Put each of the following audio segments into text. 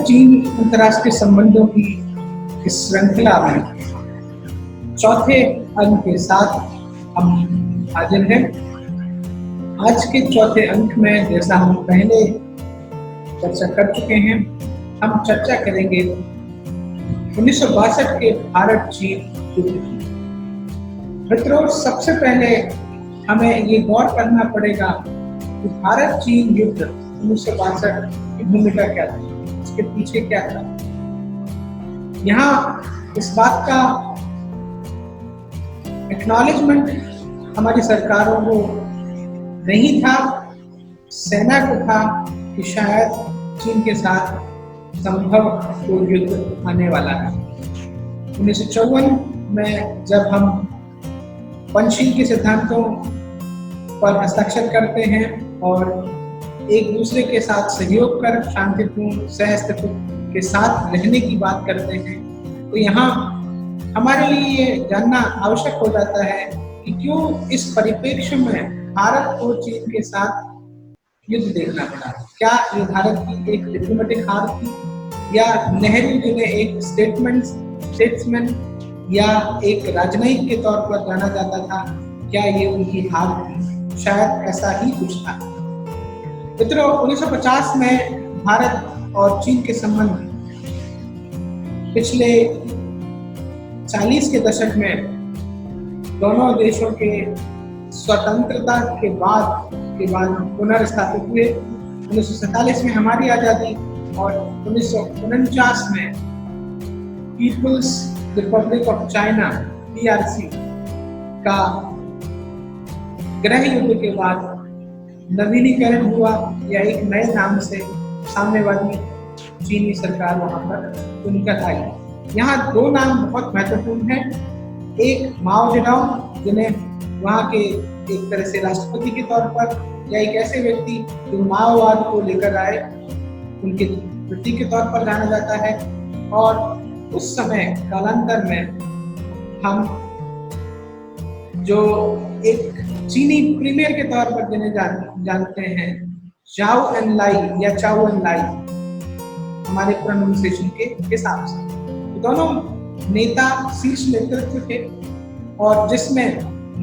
चीन अंतर्राष्ट्रीय संबंधों की इस श्रृंखला में चौथे अंक के साथ हम हाजिर हैं। आज के चौथे अंक में, जैसा हम पहले चर्चा कर चुके हैं, हम चर्चा करेंगे 1962 के भारत चीन युद्ध की। मित्रों, सबसे पहले हमें ये गौर करना पड़ेगा कि भारत चीन युद्ध 1962 की भूमिका क्या थी, इसके पीछे क्या था। यहाँ इस बात का एक्नॉलेजमेंट हमारी सरकारों को नहीं था, सेना को था कि शायद चीन के साथ संभव कोई युद्ध आने वाला है। 1954 में जब हम पंचशील के सिद्धांतों पर हस्ताक्षर करते हैं और एक दूसरे के साथ सहयोग कर शांतिपूर्ण सहअस्तित्व के साथ रहने की बात करते हैं, तो यहाँ हमारे लिए ये जानना आवश्यक हो जाता है कि क्यों इस परिप्रेक्ष्य में भारत को चीन के साथ युद्ध देखना पड़ा। क्या ये भारत की एक डिप्लोमेटिक हार थी, या नेहरू जिन्हें एक स्टेट्समैन या एक राजनयिक के तौर पर जाना जाता था, क्या ये उनकी हार थी? शायद ऐसा ही कुछ था। मित्रों, 1950 में भारत और चीन के संबंध पिछले 40 के दशक में दोनों देशों के स्वतंत्रता के बाद पुनर्स्थापित हुए। 1947 में हमारी आज़ादी और 1949 में People's Republic of China PRC का गृह युद्ध के बाद नवीनीकरण हुआ, या एक नए नाम से साम्यवादी चीनी सरकार वहां पर चुनकर आई। यहाँ दो नाम बहुत महत्वपूर्ण हैं। एक माओ जेडोंग, जिन्हें वहाँ के एक तरह से राष्ट्रपति के तौर पर, या एक ऐसे व्यक्ति जो माओवाद को लेकर आए, उनके प्रतीक के तौर पर जाना जाता है। और उस समय कालांतर में हम जो एक चीनी प्रीमियर के तौर पर जिन्हें जानते हैं, चाओ एन लाई या चाओ एन लाई, हमारे प्रोनाउंसिएशन के हिसाब से, दोनों नेता शीर्ष नेतृत्व थे, और जिसमें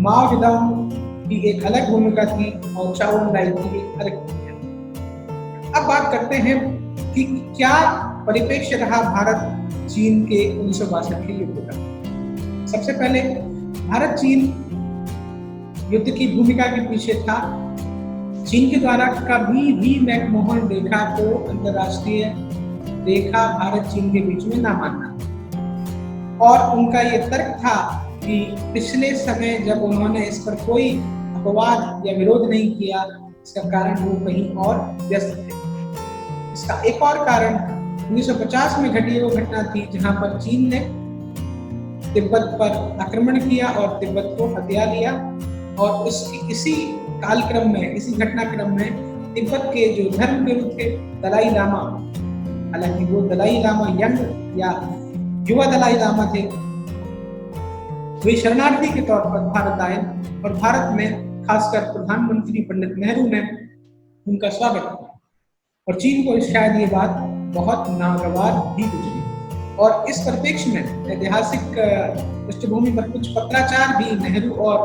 माओ जेडोंग की एक अलग भूमिका थी और चाओ एन लाई की एक अलग भूमिका। अब बात करते हैं कि क्या परिप्रेक्ष्य रहा भारत चीन के 1962 के युद्ध का। सबसे पहले भारत चीन युद्ध की भूमिका के पीछे था चीन के द्वारा कभी भी मैकमोहन रेखा को अंतरराष्ट्रीय रेखा भारत चीन के बीच में ना मानना। और उनका ये तर्क था कि पिछले समय जब उन्होंने इस पर कोई अपवाद या विरोध नहीं किया, इसका कारण वो कहीं और व्यस्त थे। इसका एक और कारण 1950 में घटी वो घटना थी जहां पर चीन ने तिब्बत पर आक्रमण किया और तिब्बत को हथिया लिया, और इसी कालक्रम में, इसी घटनाक्रम में तिब्बत के जो धर्म गुरु थे दलाई लामा, हालांकि वो दलाई लामा यंग या युवा दलाई लामा थे, वे शरणार्थी के तौर पर भारत आए और भारत में खासकर प्रधानमंत्री पंडित नेहरू ने उनका स्वागत किया। और चीन को शायद ये बात बहुत नागवार भी गुजरी। और इस परिप्रेक्ष्य में ऐतिहासिक पृष्ठभूमि पर कुछ पत्राचार भी नेहरू और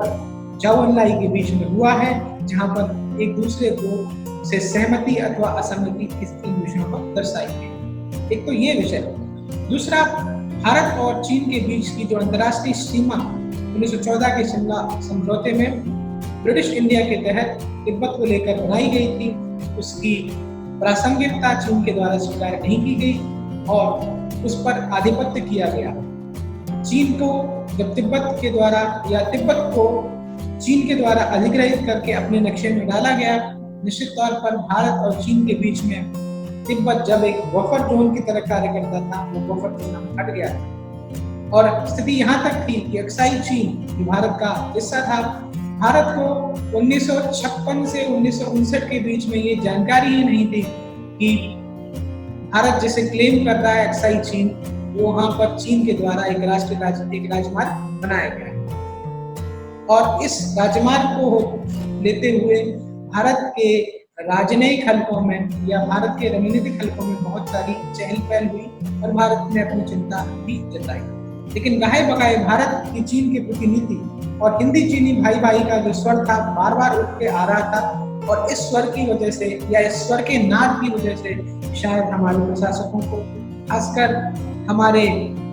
चाओ एन लाई के बीच में हुआ है, जहां पर एक दूसरे को से सहमति अथवा असहमति इस तीन विषयों पर दर्शाई गई। एक तो ये विषय, दूसरा भारत और चीन के बीच की जो अंतर्राष्ट्रीय सीमा 1914 के शिमला समझौते में ब्रिटिश इंडिया के तहत तिब्बत को लेकर बनाई गई थी, उसकी प्रासंगिकता चीन के द्वारा स्वीकार नहीं की गई और उस पर आधिपत्य किया गया। चीन को जब तिब्बत के द्वारा या तिब्बत को चीन के द्वारा अधिग्रहित करके अपने नक्शे में डाला गया, निश्चित तौर पर भारत और चीन के बीच में तिब्बत जब एक बफर जोन की तरह कार्य करता था, वो बफर जोन हट गया। और स्थिति यहाँ तक थी कि अक्साई चीन, जो भारत का हिस्सा था, भारत को 1956 से 1959 के बीच में ये जानकारी ही नहीं थी कि भारत जिसे क्लेम कर रहा है अक्साई चीन, वो वहाँ पर चीन के द्वारा एक राजमार्ग बनाया गया है। और इस राजमार्ग को लेते हुए भारत के राजनयिक हलकों में या भारत के रणनीतिक हलकों में बहुत सारी चहल पहल हुई और भारत ने अपनी चिंता भी जताई। लेकिन गाहे बगाए भारत की चीन के प्रति नीति और हिंदी चीनी भाई भाई का जो स्वर था बार बार उठ के आ रहा था, और इस स्वर की वजह से या इस स्वर के नाद की वजह से शायद हमारे प्रशासकों को, खासकर हमारे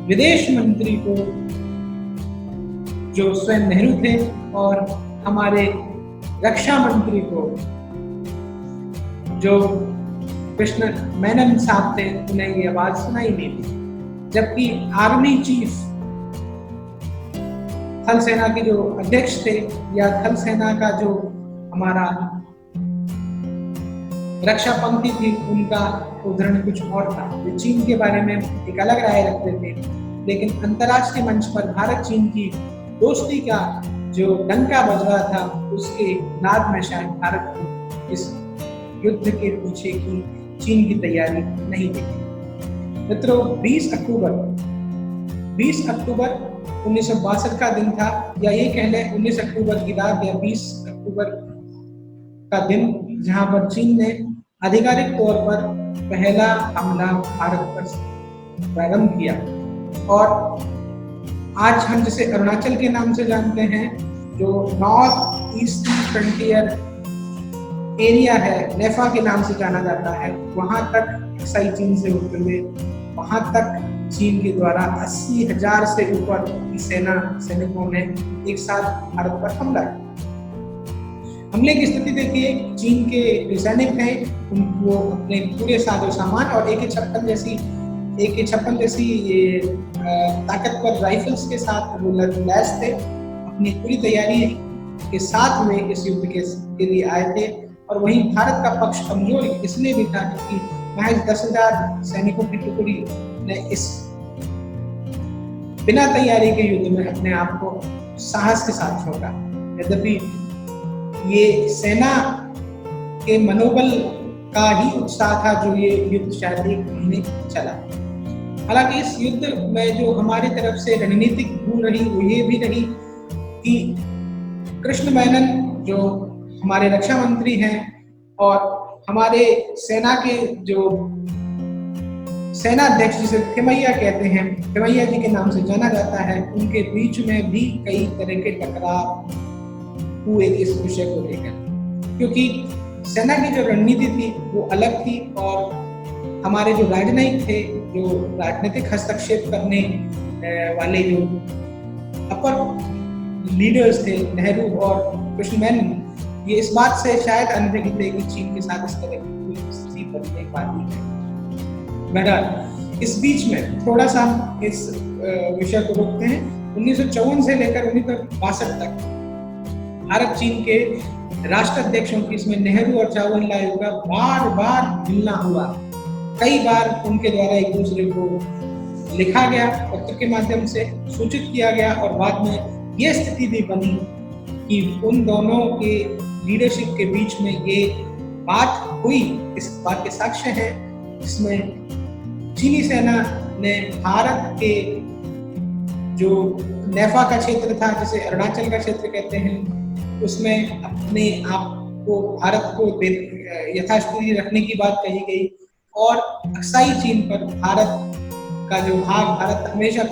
विदेश मंत्री को जो स्वयं नेहरू थे और हमारे रक्षा मंत्री को जो कृष्ण मेनन साहब थे, उन्हें ये आवाज सुनाई नहीं दी। जबकि आर्मी चीफ, थल सेना के जो अध्यक्ष थे या थल सेना का जो हमारा रक्षा पंक्ति थी, उनका उदाहरण कुछ और था। वे चीन के बारे में एक अलग राय रखते थे, लेकिन अंतर्राष्ट्रीय मंच पर भारत चीन की दोस्ती का जो डंका बज रहा था, उसके नाद में शायद भारत को इस युद्ध के पीछे की चीन की तैयारी नहीं दिखी। मित्रों, 20 अक्टूबर 1962 का दिन था, या ये कह लें 19 अक्टूबर की रात या 20 अक्टूबर का दिन, जहां पर चीन ने आधिकारिक तौर पर पहला हमला भारत पर प्रारंभ किया। और आज हम जिसे अरुणाचल के नाम से जानते हैं, जो नॉर्थ ईस्टर्न फ्रंटियर एरिया है, नेफा के नाम से जाना जाता है, वहां तक अक्साई चीन से होते हुए वहां तक चीन के द्वारा 80,000 से ऊपर की सैनिकों ने एक साथ भारत पर हमला किया। हमले की स्थिति देखिए, चीन के जो सैनिक हैं उनको अपने पूरे साजो सामान और AK-56 जैसी ये ताकतवर राइफल्स के साथ वो लैस थे, अपनी पूरी तैयारी के साथ में इस युद्ध के लिए आए थे। और वहीं भारत का पक्ष कमजोर इसलिए भी था क्योंकि महज 10,000 सैनिकों की टुकड़ी ने इस बिना तैयारी के युद्ध में अपने आप को साहस के साथ छोड़ा। यद्यपि ये सेना के मनोबल का ही उत्साह था जो ये युद्ध शायद 1 महीने चला। हालांकि इस युद्ध में जो हमारी तरफ से रणनीतिक भूल रही वो ये भी रही कि कृष्ण मेनन जो हमारे रक्षा मंत्री हैं और हमारे सेना के जो सेनाध्यक्ष जिसे थिमैया कहते हैं, थिमैया जी के नाम से जाना जाता है, उनके बीच में भी कई तरह के टकराव हुए इस विषय को लेकर, क्योंकि सेना की जो रणनीति थी वो अलग थी और हमारे जो राजनयिक थे, जो राजनीतिक हस्तक्षेप करने वाले जो अपर लीडर्स थे, नेहरू और कृष्ण मेनन, ये इस बात से शायद अनभिज्ञ थे कि चीन के साथ इस तरह की कोई स्थिति बनने वाली है। बहरहाल इस बीच में थोड़ा सा इस विषय को रोकते हैं। 1954 से लेकर 1962 तक भारत चीन के राष्ट्राध्यक्षों की इसमें नेहरू और जवाहरलाल का बार बार मिलना हुआ। कई बार उनके द्वारा एक दूसरे को लिखा गया, पत्र के माध्यम से सूचित किया गया, और बाद में यह स्थिति भी बनी कि उन दोनों के लीडरशिप के बीच में ये बात हुई। इस बात के साक्ष्य है जिसमें चीनी सेना ने भारत के जो नेफा का क्षेत्र था, जिसे अरुणाचल का क्षेत्र कहते हैं, उसमें अपने आप को भारत को यथास्थिति रखने की बात कही गई। और अक्साई चीन पर भारत का जो भाग, भारत हमेशा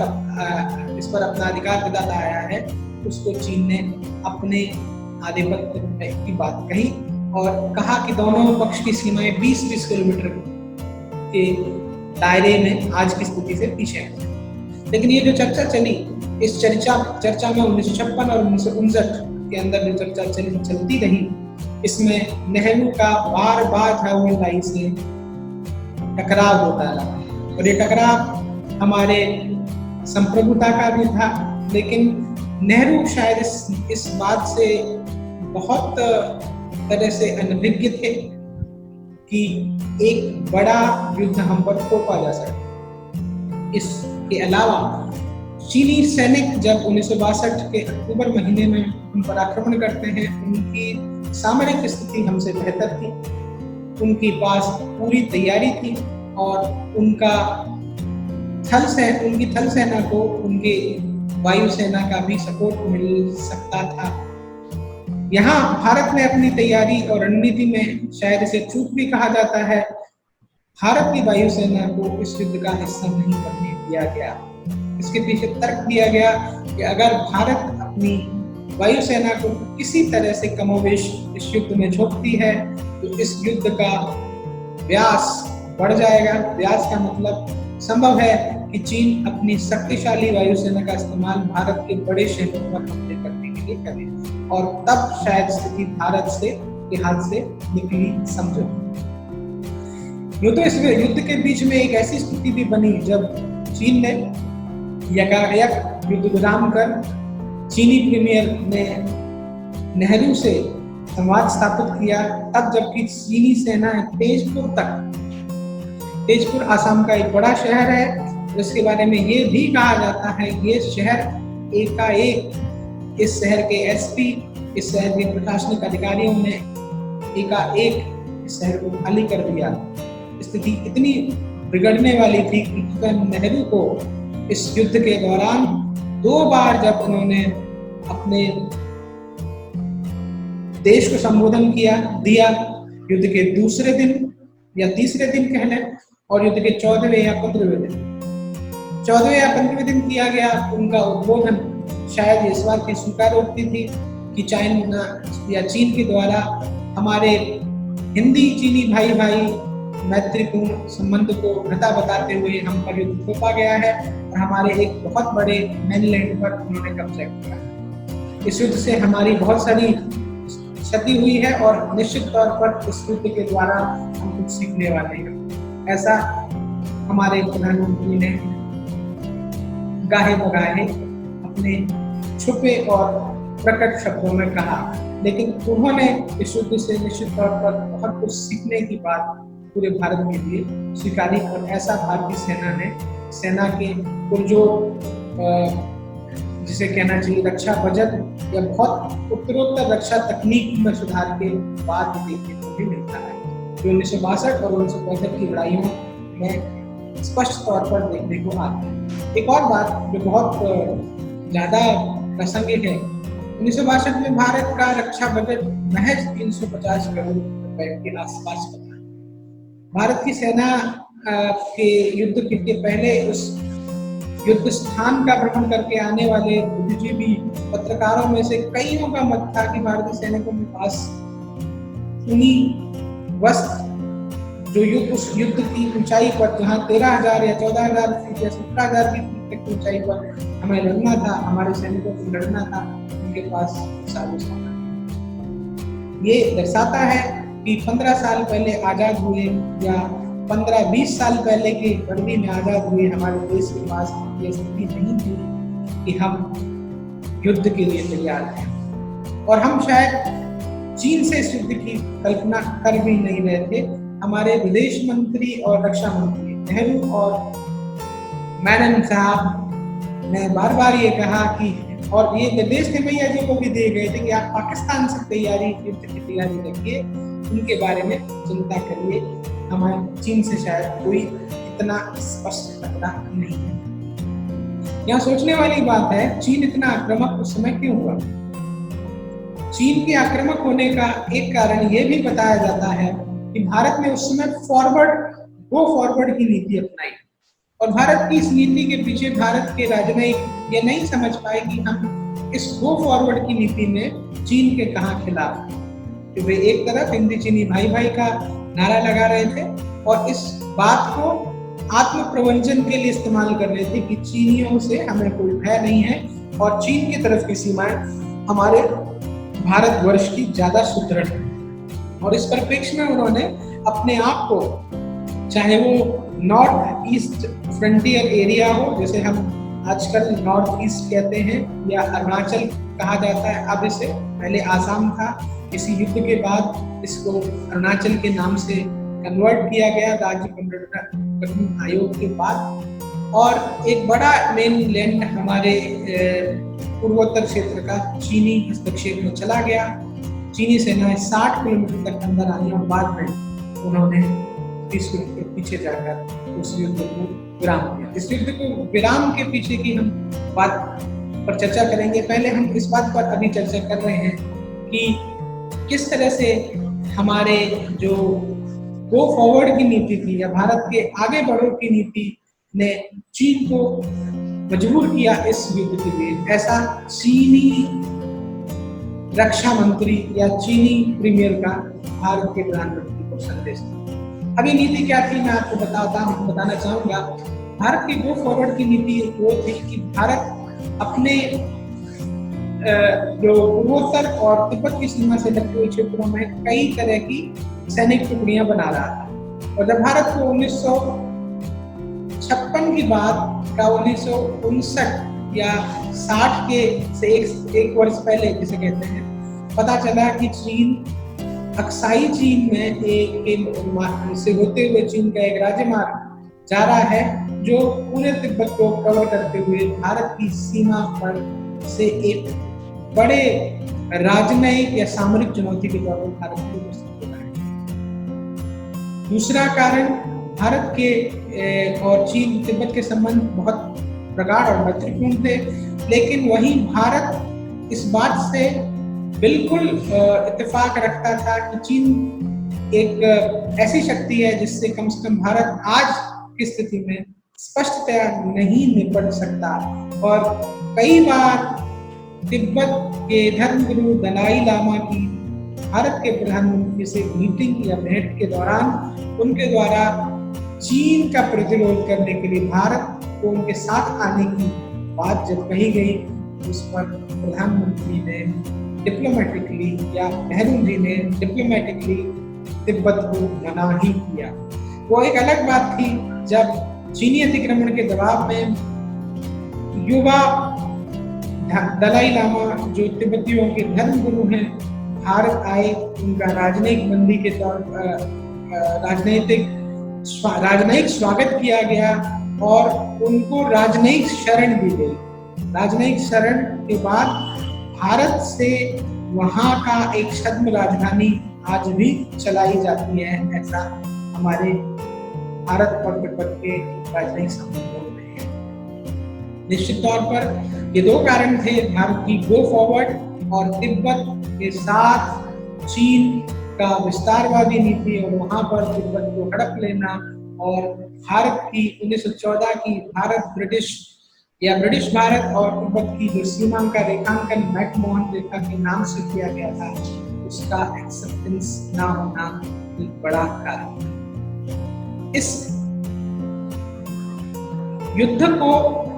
इस पर अपना अधिकार जताता आया है, उसको चीन ने अपने आधिपत्य की बात कही और कहा कि दोनों पक्ष की सीमाएं 20-20 किलोमीटर के दायरे में आज की स्थिति से पीछे है। लेकिन ये जो चर्चा चली, इस चर्चा में 1956 और 1959 के अंदर जो चर्चा चलती रही, इसमें नेहरू का बार बार जवाहरलाल से टकराव होता रहा और ये टकराव हमारे संप्रभुता का भी था। लेकिन नेहरू शायद इस बात से बहुत तरह से अनभिज्ञ थे कि एक बड़ा युद्ध हम पर थोपा जा सकता। इसके अलावा चीनी सैनिक जब 1962 के अक्टूबर महीने में हम पर आक्रमण करते हैं, उनकी सामरिक स्थिति हमसे बेहतर थी, उनके पास पूरी तैयारी थी और उनकी थल सेना को उनके वायुसेना का भी सपोर्ट मिल सकता था। यहाँ भारत ने अपनी तैयारी और रणनीति में, शायद इसे चूक भी कहा जाता है, भारत की वायुसेना को इस युद्ध का हिस्सा नहीं बनने दिया गया। इसके पीछे तर्क दिया गया कि अगर भारत अपनी वायुसेना को किसी तरह से कमोवेश इस युद्ध में झोंकती है तो इस युद्ध का व्यास बढ़ जाएगा। व्यास का मतलब संभव है कि चीन अपनी शक्तिशाली वायुसेना का इस्तेमाल भारत के बड़े शहरों पर हमले करने के लिए करे और तब शायद स्थिति भारत के हाथ से निकली समझो। यूं तो इस युद्ध के बीच में एक ऐसी स्थिति भी बनी जब चीन ने यकायक युद्ध विराम कर चीनी प्रीमियर ने नेहरू से संवाद स्थापित किया, तब जबकि चीनी सेना तेजपुर आसाम का एक बड़ा शहर है। इसके बारे में ये भी कहा जाता है ये शहर एकाएक, इस शहर के एसपी, इस शहर के प्रशासनिक अधिकारियों ने एकाएक इस शहर को खाली कर दिया। स्थिति इतनी बिगड़ने वाली थी कि नेहरू को इस युद्ध के दौरान 2 बार जब उन्होंने अपने देश को संबोधन दिया, युद्ध के दूसरे दिन या तीसरे दिन कह लें, और युद्ध के 14वें या 15वें दिन किया गया। उनका उद्बोधन शायद इस बात की स्वीकारोक्ति थी कि चाइना या चीन के द्वारा हमारे हिंदी चीनी भाई मैत्रीपूर्ण संबंध को वृथा बताते हुए हम पर युद्ध थोपा गया है और हमारे एक बहुत बड़े मेनलैंड पर उन्होंने कब्जा किया है। इस युद्ध से हमारी बहुत सारी क्षति हुई है और निश्चित तौर पर इस युद्ध के द्वारा हम कुछ सीखने वाले हैं, ऐसा हमारे प्रधानमंत्री ने गाहे बगाहे अपने छुपे और प्रकट शब्दों में कहा। लेकिन उन्होंने इस युद्ध से निश्चित तौर पर बहुत कुछ सीखने की बात पूरे भारत के लिए स्वीकारी और ऐसा भारतीय सेना के पुरजोर, जिसे कहना चाहिए रक्षा बजट या बहुत उत्तरोत्तर रक्षा तकनीक में सुधार के बाद देखने को भी मिलता है, जो 1962 और 1965 की लड़ाइयों में स्पष्ट तौर पर देखने को आती है। एक और बात जो बहुत ज्यादा प्रासंगिक है, 1962 में भारत का रक्षा बजट महज 350 करोड़ रुपए के आसपास था। भारत की सेना के युद्ध के पहले उस युद्ध स्थान का भ्रमण करके आने वाले बुद्धिजीवी पत्रकारों में से कईयों का मत था कि भारतीय सैनिकों के पास ऊनी वस्त्र जो उस युद्ध की ऊंचाई पर, जहाँ 13,000 या 14,000 फीट या 17,000 फीट की ऊंचाई पर हमें लड़ना था, हमारे सैनिकों को लड़ना था, उनके पास साजो सामान। ये दर्शाता है कि 15 साल पहले आजाद हुए या 15-20 साल पहले के गर्मी में आजाद हुए हमारे देश के पास ये स्थिति नहीं थी कि हम युद्ध के लिए तैयार हैं और हम शायद चीन से इस युद्ध की कल्पना कर भी नहीं रहे थे। हमारे विदेश मंत्री और रक्षा मंत्री नेहरू और मैनन साहब ने बार बार ये कहा कि, और ये निर्देश मैया जी को भी दिए गए थे कि आप पाकिस्तान से युद्ध की तैयारी रखिए, उनके बारे में चिंता करिए, हमारे चीन से शायद कोई इतना स्पष्ट खतरा नहीं है। यहाँ सोचने वाली बात है, चीन इतना आक्रामक उस समय क्यों हुआ? चीन के आक्रामक होने का एक कारण ये भी बताया जाता है कि भारत ने उस समय गो फॉरवर्ड की नीति अपनाई और भारत की इस नीति के पीछे भारत के राजनयिक ये नहीं समझ पाए कि हम इस गो फॉरवर्ड की नीति में चीन के कहाँ खिलाफ हैं। कि वे एक तरफ हिंदी चीनी भाई का नारा लगा रहे थे और इस बात को आत्म प्रवंचन के लिए इस्तेमाल कर रहे थे कि चीनियों से हमें कोई भय नहीं है और चीन की तरफ की सीमाएं हमारे भारतवर्ष की ज्यादा सुदृढ़ है। और इस परिप्रेक्ष्य में उन्होंने अपने आप को, चाहे वो नॉर्थ ईस्ट फ्रंटियर एरिया हो, जैसे हम आजकल नॉर्थ ईस्ट कहते हैं, या अरुणाचल कहा जाता है, अब इसे पहले आसाम था, इसी युद्ध के बाद इसको अरुणाचल के नाम से कन्वर्ट किया गया राज्य पुनर्गठन आयोग के बाद, और एक बड़ा मेन लैंड हमारे पूर्वोत्तर क्षेत्र का चीनी हस्तक्षेप में चला गया। चीनी सेनाएं 60 किलोमीटर तक अंदर आई और बाद में उन्होंने 30 किलोमीटर पीछे जाकर उस युद्ध को विराम दिया। इस युद्ध को विराम के पीछे की हम बात पर चर्चा करेंगे। पहले हम इस बात पर अभी चर्चा कर रहे हैं कि किस तरह से हमारे जो गो फॉरवर्ड की नीति थी या भारत के आगे बढ़ो की नीति ने चीन को मजबूर किया इस युद्ध के लिए। ऐसा चीनी रक्षा मंत्री या चीनी प्रीमियर का भारत के प्रधानमंत्री को संदेश था। अब ये नीति क्या थी मैं आपको बताना चाहूंगा। भारत की गो फॉरवर्ड की नीति वो थी कि भारत अपने जो पूर्वोत्तर और तिब्बत की सीमा से लगते हुए क्षेत्रों में कई तरह की सैनिक टुकड़ियां बना रहा था, और जब भारत को 1956 की बात का 1959 या 60 के से एक वर्ष पहले जिसे कहते हैं, पता चला कि चीन अक्साई चीन में एक से होते हुए चीन का एक राज्यमार्ग जा रहा है जो पूरे तिब्बत को कवर करते हुए भारत की सीमा पर से एक बड़े राजनयिक या सामरिक चुनौती के तौर पर भारत को प्रस्तुत होता है। दूसरा कारण, भारत के और चीन तिब्बत के संबंध बहुत प्रगाढ़ और मैत्रीपूर्ण थे, लेकिन वहीं भारत इस बात से बिल्कुल इत्तेफाक रखता था कि चीन एक ऐसी शक्ति है जिससे कम से कम भारत आज की स्थिति में स्पष्टतया नहीं निपट सकता। और कई बार तिब्बत के धर्मगुरु दलाई लामा की भारत के प्रधानमंत्री से मीटिंग या भेंट के दौरान उनके द्वारा चीन का प्रतिरोध करने के लिए भारत को उनके साथ आने की बात जब कही गई, उस पर प्रधानमंत्री ने डिप्लोमेटिकली या नेहरू जी ने डिप्लोमेटिकली तिब्बत को मना ही किया। वो एक अलग बात थी जब चीनी अतिक्रमण के दबाव में युवा दलाई लामा जो तिब्बतियों के धर्मगुरु हैं भारत आए, उनका राजनयिक बंदी के तौर राजनयिक स्वागत किया गया और उनको राजनयिक शरण दी गई। राजनयिक शरण के बाद भारत से वहाँ का एक छद्म राजधानी आज भी चलाई जाती है, ऐसा हमारे भारत और तिब्बत के राजनयिक संबंधों में है। निश्चित तौर पर ये दो कारण थे, भारत की गो फॉरवर्ड और तिब्बत के साथ चीन का विस्तारवादी नीति और वहां पर तिब्बत को हड़प लेना, और भारत की 1914 की ब्रिटिश भारत और तिब्बत की जो सीमा का रेखांकन मैकमोहन रेखा के नाम से किया गया था, उसका एक्सेप्टेंस ना होना एक बड़ा कारण। इस युद्ध को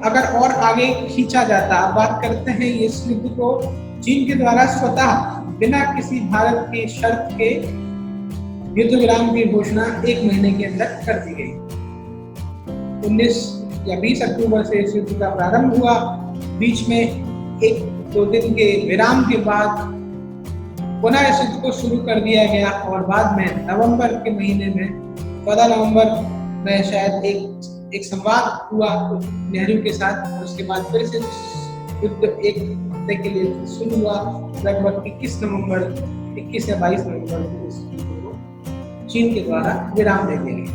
अगर और आगे खींचा जाता, बात करते हैं इस युद्ध को चीन के द्वारा स्वतः बिना किसी भारत के शर्त के युद्ध विराम की घोषणा 1 महीने के अंदर कर दी गई। 19 या 20 अक्टूबर से इस युद्ध का प्रारंभ हुआ। बीच में 1-2 दिन के विराम के बाद पुनः इस युद्ध को शुरू कर दिया गया, और बाद में नवंबर के महीने में 14 नवंबर में शायद एक संवाद हुआ नेहरू के साथ, और उसके बाद फिर से युद्ध 1 हफ्ते के लिए शुरू हुआ। लगभग 21 या 22 नवंबर को इस युद्ध को चीन के द्वारा विराम दे दिया गया।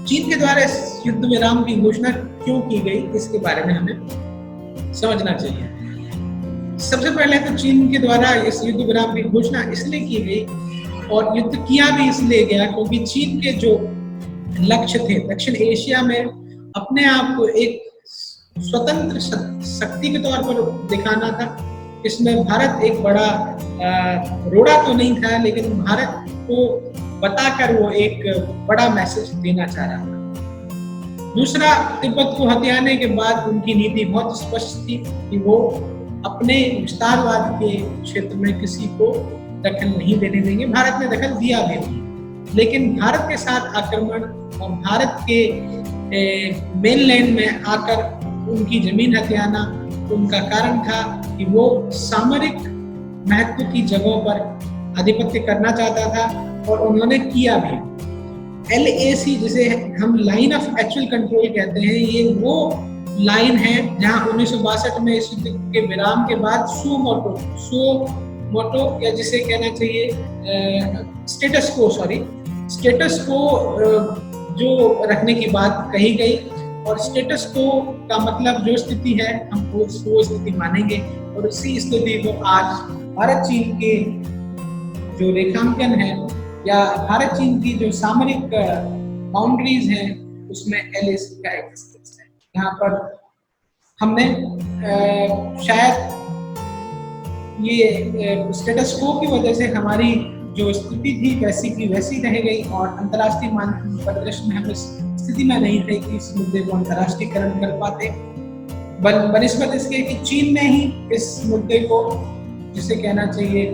चीन के द्वारा इस युद्ध विराम की घोषणा क्यों की गई, इसके बारे में हमें समझना चाहिए। सबसे पहले तो चीन के द्वारा इस युद्ध विराम की घोषणा इसलिए की गई और युद्ध किया भी इसलिए गया क्योंकि चीन के जो लक्ष्य थे दक्षिण एशिया में अपने आप को एक स्वतंत्र शक्ति के तौर पर दिखाना था। इसमें भारत एक बड़ा रोड़ा तो नहीं था, लेकिन भारत को बताकर वो एक बड़ा मैसेज देना चाह रहा था। दूसरा, तिब्बत को हथियाने के बाद उनकी नीति बहुत स्पष्ट थी कि वो अपने विस्तारवाद के क्षेत्र में किसी को दखल नहीं देने देंगे। भारत ने दखल दिया भी नहीं, लेकिन भारत के साथ आक्रमण और भारत के मेनलैंड में आकर उनकी जमीन हथियाना उनका कारण था कि वो सामरिक महत्व की जगहों पर आधिपत्य करना चाहता था, और उन्होंने किया भी। LAC जिसे हम लाइन ऑफ एक्चुअल कंट्रोल कहते हैं, ये वो लाइन है जहां 1962 में इस युद्ध के विराम के बाद सुमोटो या जिसे कहना चाहिए स्टेटस को जो रखने की बात कही गई, और स्टेटस को का मतलब जो स्थिति है हम वो स्थिति मानेंगे, और उसी स्थिति को आज भारत चीन के जो रेखांकन है या भारत चीन की जो सामरिक बाउंड्रीज हैं उसमें LAC का एक स्टेटस है। यहाँ पर हमने शायद ये स्टेटस को की वजह से हमारी जो स्थिति थी वैसी की वैसी रह गई और अंतर्राष्ट्रीय मानकीकरण परिदृश्य में हम इस स्थिति में नहीं थे कि इस मुद्दे को अंतर्राष्ट्रीयकरण कर पाते, बनिस्बत इसके कि चीन ने ही इस मुद्दे को, जिसे कहना चाहिए,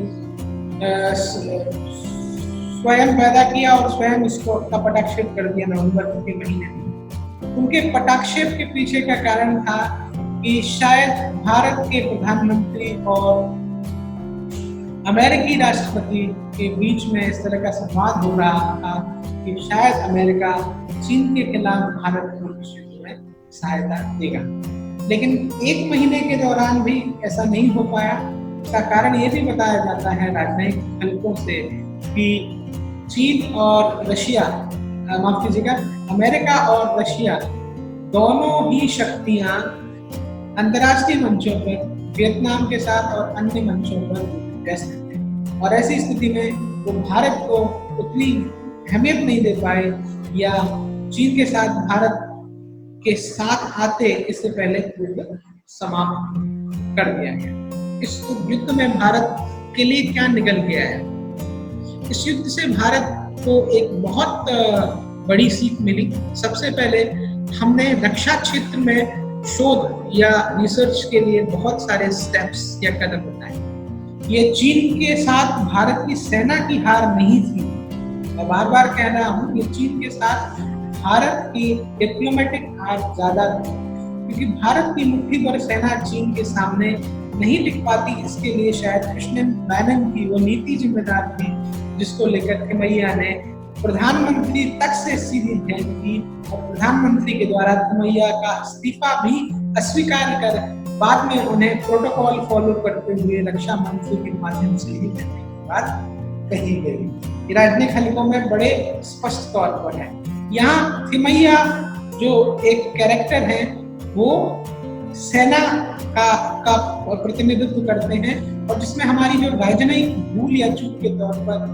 स्वयं पैदा किया और स्वयं इसको का पटाक्षेप कर दिया नवंबर के महीने में। उनके पटाक्षेप के पीछे का कारण था कि शायद भारत के प्रधानमंत्री और अमेरिकी राष्ट्रपति के बीच में इस तरह का संवाद हो रहा था कि शायद अमेरिका चीन के खिलाफ भारत को इस युद्ध में सहायता देगा। लेकिन एक महीने के दौरान भी ऐसा नहीं हो पाया। इसका कारण ये भी बताया जाता है राजनयिक हलकों से कि चीन और रशिया, माफ कीजिएगा, अमेरिका और रशिया दोनों ही शक्तियां अंतर्राष्ट्रीय मंचों पर वियतनाम के साथ और अन्य मंचों पर व्यस्त थे और ऐसी स्थिति में वो भारत को उतनी अहमियत नहीं दे पाए या चीन के साथ भारत के साथ आते इससे पहले युद्ध समाप्त कर दिया गया। इस युद्ध में भारत के लिए क्या निकल के आया? इस युद्ध से भारत को एक बहुत बड़ी सीख मिली। सबसे पहले हमने रक्षा क्षेत्र में शोध या रिसर्च के लिए बहुत सारे स्टेप्स या कदम उठाए। ये चीन के साथ भारत की सेना की हार नहीं थी। मैं बार बार कह रहा हूँ, ये चीन के साथ भारत की डिप्लोमेटिक हार ज्यादा थी, क्योंकि भारत की मुट्ठी भर सेना चीन के सामने नहीं टिक पाती। इसके लिए शायद कृष्णन मैनन की वो नीति जिम्मेदार थी, जिसको लेकर थिमैया ने प्रधानमंत्री तक से सीधी भेंट की और प्रधानमंत्री के द्वारा थिमैया का इस्तीफा भी अस्वीकार कर बाद में उन्हें प्रोटोकॉल फॉलो करते हुए रक्षा मंत्री के माध्यम से ही देने की बात कही गई। राजनयिक हलकों में बड़े स्पष्ट तौर पर है। यहाँ थिमैया जो एक कैरेक्टर है वो सेना का प्रतिनिधित्व करते हैं और जिसमें हमारी जो राजनयिक भूल या चूक के तौर पर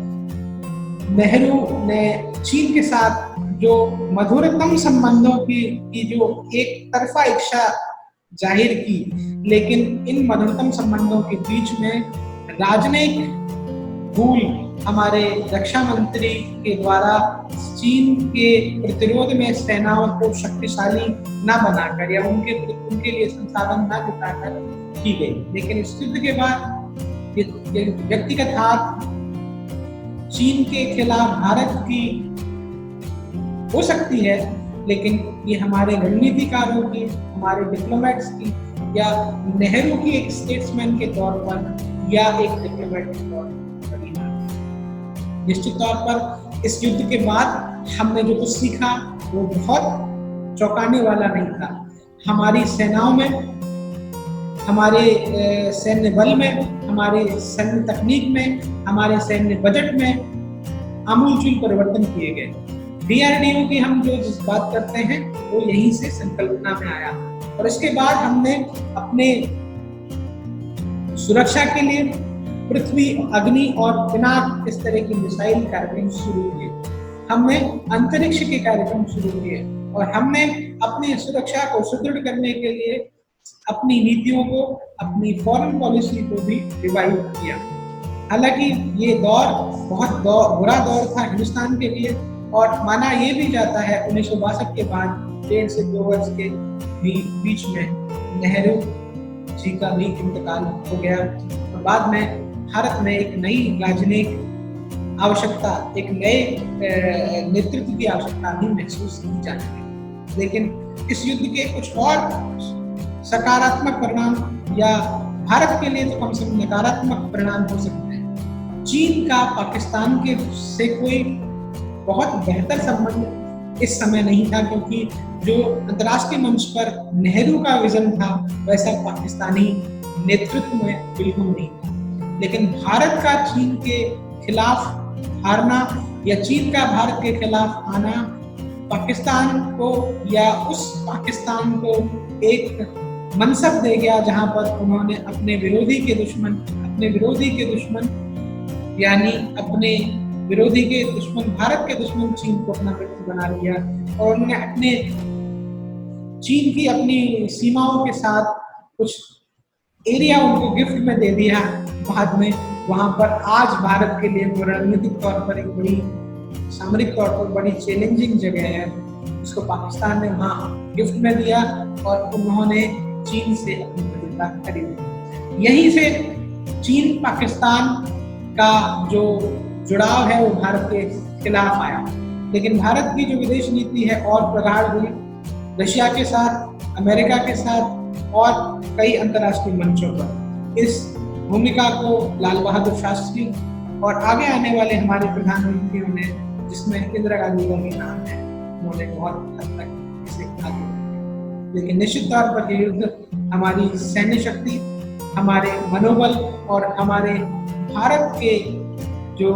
नेहरू ने चीन के साथ जो मधुरतम संबंधों की जो एक तरफा इच्छा जाहिर की, लेकिन इन मधुरतम संबंधों के बीच में राजनयिक भूल हमारे रक्षा मंत्री के द्वारा चीन के प्रतिरोध में सेनाओं को शक्तिशाली न बनाकर या उनके लिए संसाधन न जुटाकर की गई। लेकिन इस युद्ध के बाद ये व्यक्तिगत हाथ चीन के खिलाफ भारत की हो सकती है, लेकिन ये हमारे रणनीतिकारों की, हमारे डिप्लोमेट्स की या नेहरू की एक स्टेट्समैन के तौर पर या एक डिप्लोमेट के तौर पर बड़ी बात। निश्चित तौर पर इस युद्ध के बाद हमने जो कुछ सीखा वो बहुत चौंकाने वाला नहीं था। हमारी सेनाओं में, हमारे सैन्य बल में, हमारे सैन्य तकनीक में, हमारे सैन्य बजट में आमूलचूल परिवर्तन किए गए। DRDO की हम जो जिस बात करते हैं वो यहीं से संकल्पना में आया और इसके बाद हमने अपने सुरक्षा के लिए पृथ्वी, अग्नि और पिनाक इस तरह की मिसाइल कार्यक्रम शुरू किए। हमने अंतरिक्ष के कार्यक्रम शुरू किए और हमने अपनी सुरक्षा को सुदृढ़ करने के लिए अपनी नीतियों को, अपनी फॉरेन पॉलिसी को भी रिवाइव किया। हालांकि ये दौर बहुत बुरा दौर था हिंदुस्तान के लिए और माना ये भी जाता है 1962 के बाद 1.5 से 2 वर्ष के बीच में नेहरू जी का भी इंतकाल हो गया और बाद में भारत में एक नई राजनीतिक आवश्यकता, एक नए नेतृत्व की आवश्यकता भी महसूस की जाने लगी। लेकिन इस युद्ध के कुछ और सकारात्मक परिणाम या भारत के लिए तो कम से कम नकारात्मक परिणाम हो सकते हैं। चीन का पाकिस्तान के से कोई बहुत बेहतर संबंध इस समय नहीं था, क्योंकि जो अंतर्राष्ट्रीय मंच पर नेहरू का विजन था वैसा पाकिस्तानी नेतृत्व में बिल्कुल नहीं था। लेकिन भारत का चीन के खिलाफ हारना या चीन का भारत के खिलाफ आना पाकिस्तान को या उस पाकिस्तान को एक मनसब दे गया जहां पर उन्होंने अपने विरोधी के दुश्मन यानी अपने विरोधी के दुश्मन, भारत के दुश्मन चीन को अपना मित्र बना लिया और उन्होंने अपने चीन की अपनी सीमाओं के साथ कुछ एरिया उनको गिफ्ट में दे दिया बाद में। वहां पर आज भारत के लिए वो रणनीतिक तौर पर एक बड़ी, सामरिक तौर पर बड़ी चैलेंजिंग जगह है, उसको पाकिस्तान ने वहां गिफ्ट में दिया और उन्होंने चीन से अपनी मित्रता खरीदी। यहीं से चीन पाकिस्तान का जो जुड़ाव है वो भारत के खिलाफ आया, लेकिन भारत की जो विदेश नीति है और प्रगाढ़ हुई रशिया के साथ, अमेरिका के साथ और कई अंतर्राष्ट्रीय मंचों पर। इस भूमिका को लाल बहादुर शास्त्री और आगे आने वाले हमारे प्रधानमंत्रियों ने, जिसमें इंदिरा गांधी का भी नाम है, उन्होंने बहुत हद तक इसे आगे बढ़ाया। लेकिन निश्चित तौर पर ये युद्ध हमारी सैन्य शक्ति, हमारे मनोबल और हमारे भारत के जो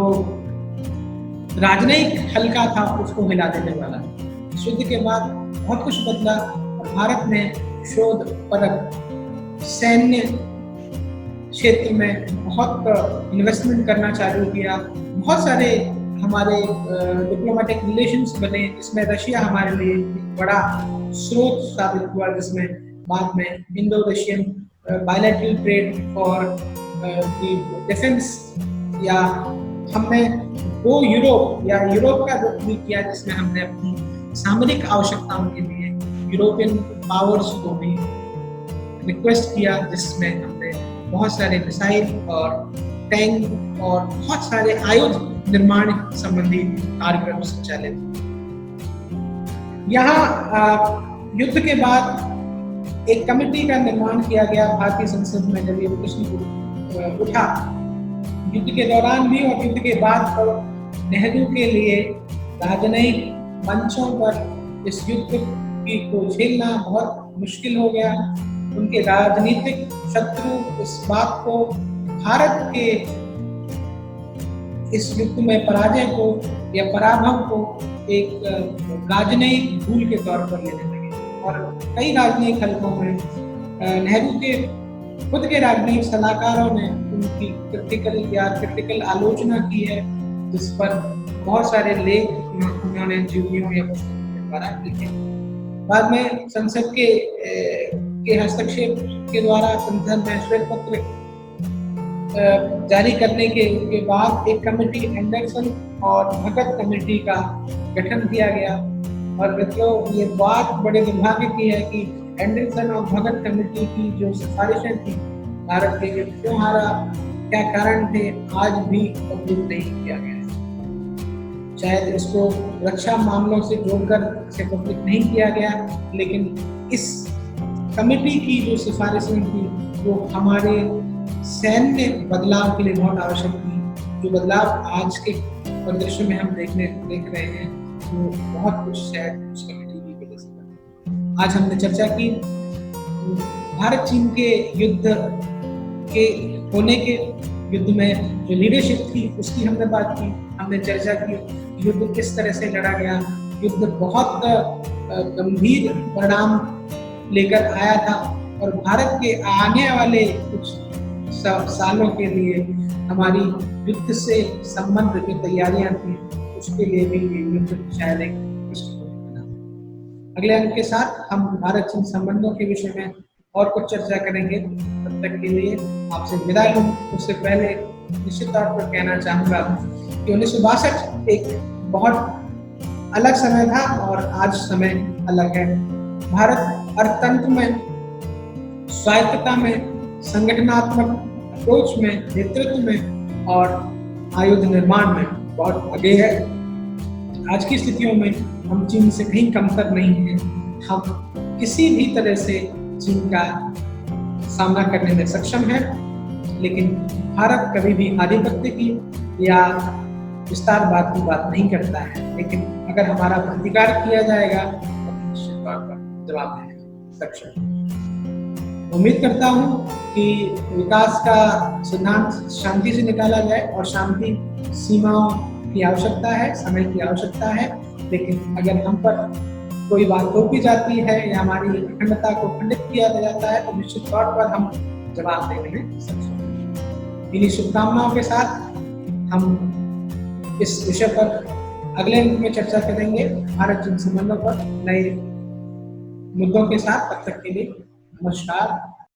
राजनयिक हल्का था उसको हिला देने वाला है। इस युद्ध के बाद बहुत कुछ बदला और भारत ने शोध परक सैन्य क्षेत्र में बहुत इन्वेस्टमेंट करना चालू किया। बहुत सारे हमारे डिप्लोमेटिक रिलेशंस बने, जिसमें रशिया हमारे लिए एक बड़ा स्रोत साबित हुआ, जिसमें बाद में इंडो रशियन बायलैटरल ट्रेड और डिफेंस, या हमने वो यूरोप का रुख भी किया, जिसमें हमने अपनी सामरिक आवश्यकताओं के लिए यूरोपियन पावर्स को भी रिक्वेस्ट किया, जिसमें हमने बहुत सारे मिसाइल और टैंक और बहुत सारे आयुध निर्माण संबंधी कार्यक्रम संचालित। यहाँ युद्ध के बाद एक कमेटी का निर्माण किया गया भारतीय संसद में, जब ये प्रश्न उठा युद्ध के दौरान भी और युद्ध के बाद। तो नेहरू के लिए राजनयिक मंचों पर इस युद्ध को झेलना बहुत मुश्किल हो गया। उनके राजनीतिक शत्रु इस बात को, भारत के इस युद्ध में पराजय को या पराभव को एक राजनयिक भूल के तौर पर लेने लगे और कई राजनयिक हलकों में नेहरू के खुद के राजनयिक सलाहकारों ने उनकी क्रिटिकल आलोचना की है, जिस पर बहुत सारे लेख उन्होंने जीवनियों या पुस्तकों के द्वारा लिखे। बाद में संसद के हस्तक्षेप के द्वारा संसद में श्वेत पत्र जारी करने के बाद एक कमेटी, एंडरसन और भगत कमेटी का गठन किया गया। और मित्रों, ये बात बड़े दुर्भाग्य की है कि एंडरसन और भगत कमेटी की जो सिफारिशें थी भारत के युद्ध क्यों हारा, क्या कारण थे, आज भी पब्लिक नहीं किया गया। शायद इसको रक्षा मामलों से जोड़कर इसे पब्लिक नहीं किया गया, लेकिन इस कमेटी की जो सिफारिशें थी वो हमारे सैन्य बदलाव के लिए बहुत आवश्यक थी। जो बदलाव आज के परिदृश्य में हम देख रहे हैं वो बहुत कुछ शायद उस कमेटी की वजह से बना। आज हमने चर्चा की भारत चीन के युद्ध के होने के, युद्ध में जो लीडरशिप थी उसकी हमने बात की, हमने चर्चा की युद्ध किस तरह से लड़ा गया। युद्ध बहुत गंभीर परिणाम लेकर आया था और भारत के आने वाले कुछ सालों के लिए हमारी युद्ध से संबंध जो तैयारियां थी उसके लिए भी ये युद्ध शायद एक दृष्टिकोण बना। अगले अंक के साथ हम भारत चीन संबंधों के विषय में और कुछ चर्चा करेंगे। तब तक के लिए आपसे विदा लूं। उससे पहले निश्चित तौर पर कहना चाहूँगा कि 1962 एक बहुत अलग समय था और आज समय अलग है। भारत अर्थतंत्र में, स्वायत्तता में, संगठनात्मक अप्रोच में, नेतृत्व में और आयुध निर्माण में बहुत आगे है। आज की स्थितियों में हम चीन से कहीं कमतर नहीं हैं। हम किसी भी तरह से चीन का सामना करने में सक्षम है, लेकिन भारत कभी भी आधिपत्य की या विस्तारवाद की बात नहीं करता है। लेकिन अगर हमारा प्रतिकार किया जाएगा तो निश्चित तौर पर जवाब देने सक्षम। उम्मीद करता हूँ कि विकास का सिद्धांत शांति से निकाला जाए और शांति सीमाओं की आवश्यकता है, समय की आवश्यकता है। लेकिन अगर हम पर कोई बात थोपी जाती है या हमारी अखंडता को खंडित किया जाता है तो निश्चित तौर पर हम जवाब देने में सक्षम हैं। इन्हीं शुभकामनाओं के साथ हम इस विषय पर अगले अंक में चर्चा करेंगे, भारत चीन संबंधों पर नए मुद्दों के साथ। तब तक के लिए नमस्कार।